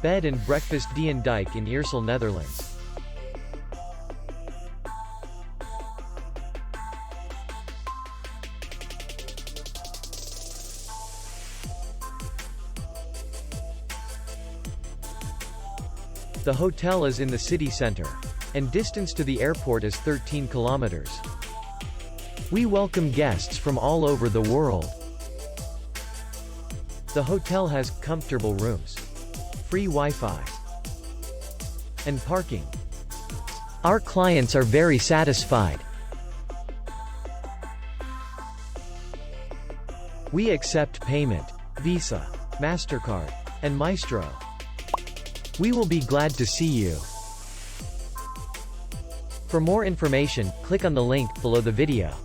Bed and breakfast Dijk in Eersel, Netherlands. The hotel is in the city center, and distance to the airport is 13 kilometers. We welcome guests from all over the world. The hotel has comfortable rooms, free Wi-Fi, and parking. Our clients are very satisfied. We accept payment, Visa, MasterCard, and Maestro. We will be glad to see you. For more information, click on the link below the video.